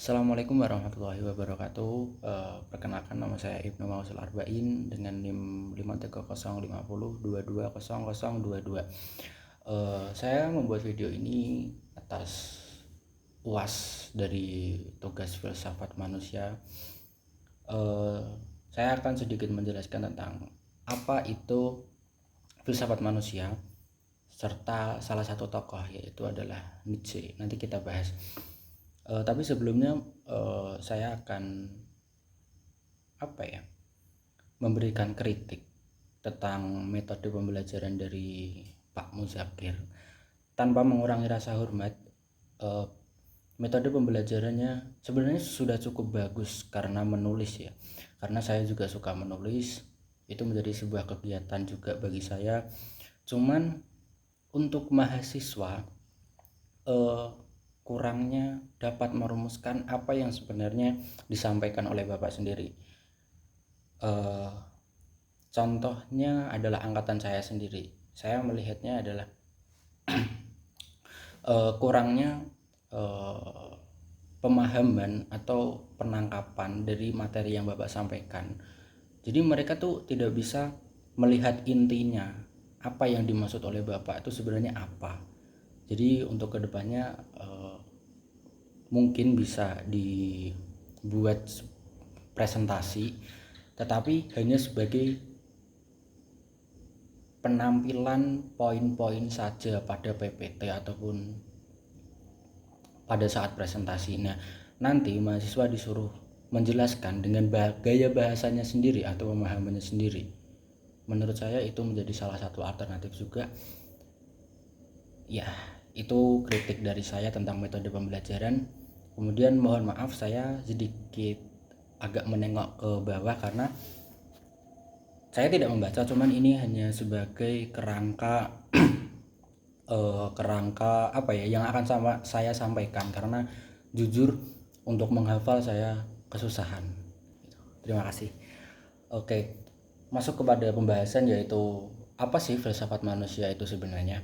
Assalamualaikum warahmatullahi wabarakatuh. Perkenalkan, nama saya Ibnu Mausul Arba'in dengan NIM 53050220022. Saya membuat video ini atas UAS dari tugas filsafat manusia. Saya akan sedikit menjelaskan tentang apa itu filsafat manusia serta salah satu tokoh, yaitu adalah Nietzsche. Nanti kita bahas. Tapi sebelumnya saya akan memberikan kritik tentang metode pembelajaran dari Pak Muzakir. Tanpa mengurangi rasa hormat, metode pembelajarannya sebenarnya sudah cukup bagus karena menulis ya. Karena saya juga suka menulis, itu menjadi sebuah kegiatan juga bagi saya. Cuman untuk mahasiswa kurangnya dapat merumuskan apa yang sebenarnya disampaikan oleh Bapak sendiri. Contohnya adalah angkatan saya sendiri. Saya melihatnya adalah kurangnya pemahaman atau penangkapan dari materi yang Bapak sampaikan. Jadi mereka tuh tidak bisa melihat intinya, apa yang dimaksud oleh Bapak itu sebenarnya apa. Jadi untuk kedepannya mungkin bisa dibuat presentasi, tetapi hanya sebagai penampilan poin-poin saja pada PPT ataupun pada saat presentasi. Nah, nanti mahasiswa disuruh menjelaskan dengan gaya bahasanya sendiri atau pemahamannya sendiri. Menurut saya itu menjadi salah satu alternatif juga. Ya, itu kritik dari saya tentang metode pembelajaran. Kemudian mohon maaf, saya sedikit agak menengok ke bawah karena saya tidak membaca, cuman ini hanya sebagai kerangka yang akan saya sampaikan, karena jujur untuk menghafal saya kesusahan. Terima kasih. Oke, masuk kepada pembahasan, yaitu apa sih filsafat manusia itu sebenarnya.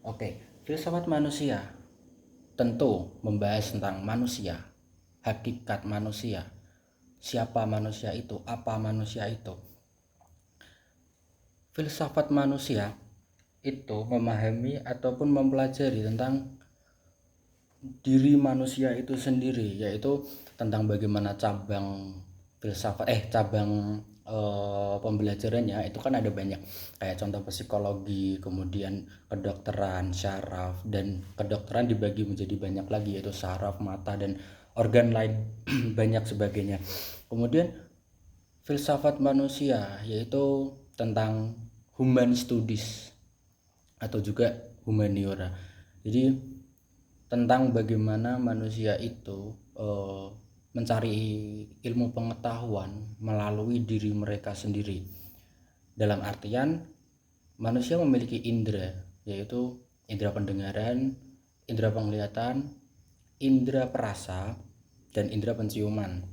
Oke, filsafat manusia tentu membahas tentang manusia, hakikat manusia, siapa manusia itu, apa manusia itu. Filsafat manusia itu memahami ataupun mempelajari tentang diri manusia itu sendiri, yaitu tentang bagaimana cabang pembelajarannya itu kan ada banyak, kayak contoh psikologi, kemudian kedokteran, syaraf, dan kedokteran dibagi menjadi banyak lagi, yaitu syaraf, mata, dan organ lain banyak sebagainya. Kemudian filsafat manusia yaitu tentang human studies atau juga humaniora. Jadi tentang bagaimana manusia itu mencari ilmu pengetahuan melalui diri mereka sendiri. Dalam artian manusia memiliki indera, yaitu indera pendengaran, indera penglihatan, indera perasa, dan indera penciuman.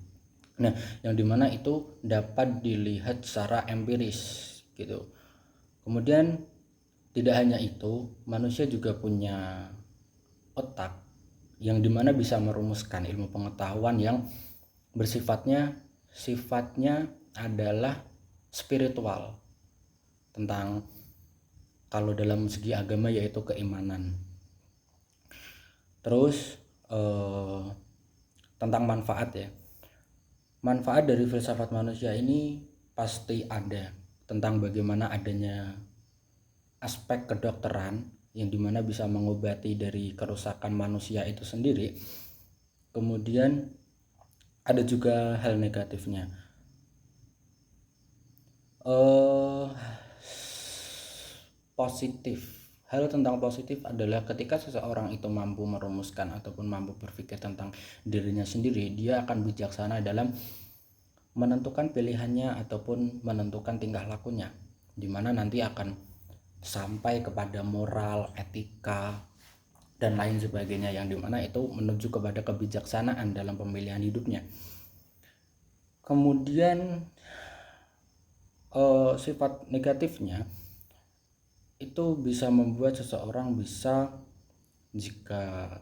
Nah, yang dimana itu dapat dilihat secara empiris gitu. Kemudian tidak hanya itu, manusia juga punya otak yang dimana bisa merumuskan ilmu pengetahuan yang sifatnya adalah spiritual, tentang kalau dalam segi agama yaitu keimanan. Terus tentang manfaat ya. Manfaat dari filsafat manusia ini pasti ada, tentang bagaimana adanya aspek kedokteran yang dimana bisa mengobati dari kerusakan manusia itu sendiri. Kemudian ada juga hal negatifnya. Hal tentang positif adalah ketika seseorang itu mampu merumuskan ataupun mampu berpikir tentang dirinya sendiri, dia akan bijaksana dalam menentukan pilihannya ataupun menentukan tingkah lakunya, dimana nanti akan sampai kepada moral, etika, dan lain sebagainya, yang dimana itu menuju kepada kebijaksanaan dalam pemilihan hidupnya. Kemudian sifat negatifnya itu bisa membuat seseorang bisa, jika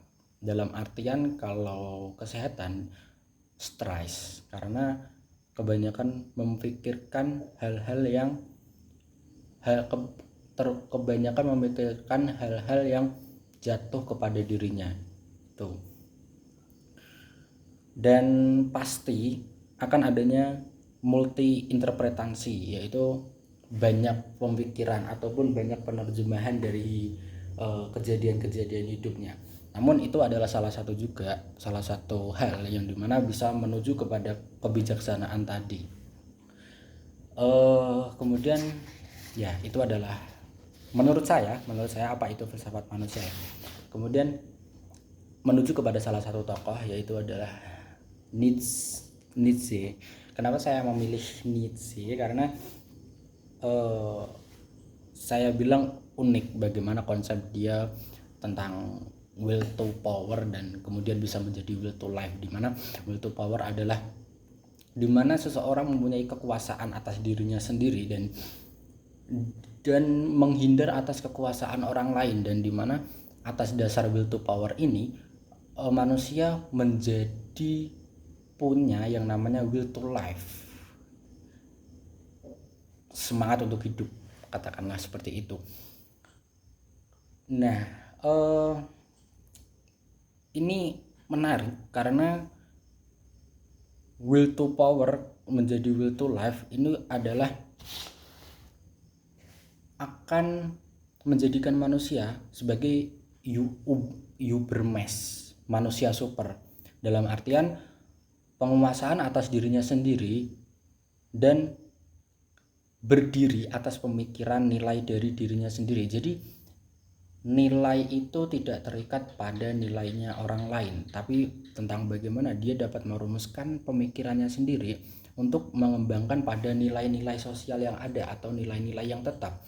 Dalam artian kalau kesehatan, stres, karena kebanyakan memikirkan hal-hal yang kebanyakan memikirkan hal-hal yang jatuh kepada dirinya tuh. Dan pasti akan adanya multi interpretasi, yaitu banyak pemikiran ataupun banyak penerjemahan dari kejadian-kejadian hidupnya. Namun itu adalah salah satu hal yang dimana bisa menuju kepada kebijaksanaan tadi. Kemudian ya itu adalah menurut saya apa itu filsafat manusia. Kemudian menuju kepada salah satu tokoh, yaitu adalah Nietzsche. Kenapa saya memilih Nietzsche? Karena saya bilang unik bagaimana konsep dia tentang will to power dan kemudian bisa menjadi will to life, di mana will to power adalah di mana seseorang mempunyai kekuasaan atas dirinya sendiri dan menghindar atas kekuasaan orang lain, dan di mana atas dasar will to power ini manusia menjadi punya yang namanya will to life, semangat untuk hidup, katakanlah seperti itu. Nah, ini menarik karena will to power menjadi will to life ini adalah akan menjadikan manusia sebagai Ubermensch, manusia super, dalam artian penguasaan atas dirinya sendiri dan berdiri atas pemikiran nilai dari dirinya sendiri. Jadi nilai itu tidak terikat pada nilainya orang lain, tapi tentang bagaimana dia dapat merumuskan pemikirannya sendiri untuk mengembangkan pada nilai-nilai sosial yang ada atau nilai-nilai yang tetap.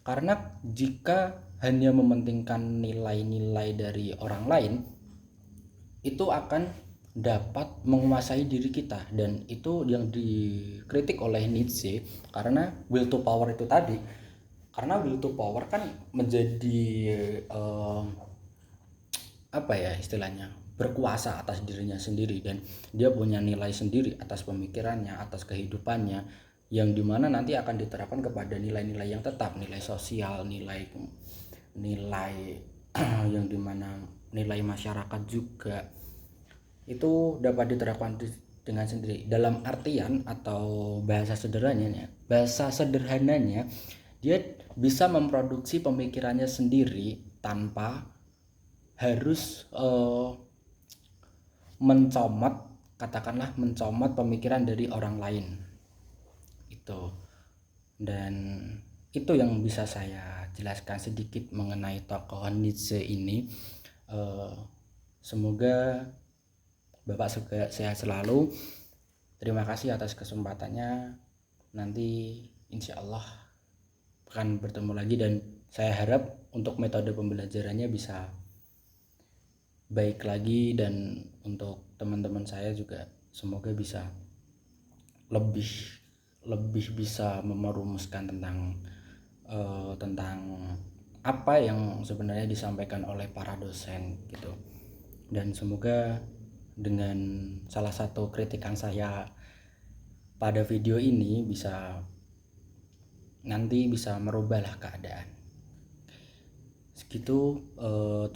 Karena jika hanya mementingkan nilai-nilai dari orang lain, itu akan dapat menguasai diri kita, dan itu yang dikritik oleh Nietzsche karena will to power itu tadi. Karena will to power kan menjadi apa ya istilahnya, berkuasa atas dirinya sendiri, dan dia punya nilai sendiri atas pemikirannya, atas kehidupannya, yang dimana nanti akan diterapkan kepada nilai-nilai yang tetap, nilai sosial, nilai yang dimana nilai masyarakat juga itu dapat diterapkan dengan sendiri. Dalam artian atau bahasa sederhananya dia bisa memproduksi pemikirannya sendiri tanpa harus mencomot pemikiran dari orang lain itu. Dan itu yang bisa saya jelaskan sedikit mengenai tokoh Nietzsche ini. Semoga Bapak sehat selalu. Terima kasih atas kesempatannya. Nanti insya Allah akan bertemu lagi, dan saya harap untuk metode pembelajarannya bisa baik lagi, dan untuk teman-teman saya juga semoga bisa lebih bisa merumuskan tentang apa yang sebenarnya disampaikan oleh para dosen gitu. Dan semoga dengan salah satu kritikan saya pada video ini nanti bisa merubahlah keadaan. Segitu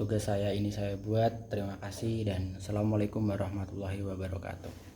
tugas saya ini saya buat. Terima kasih dan assalamualaikum warahmatullahi wabarakatuh.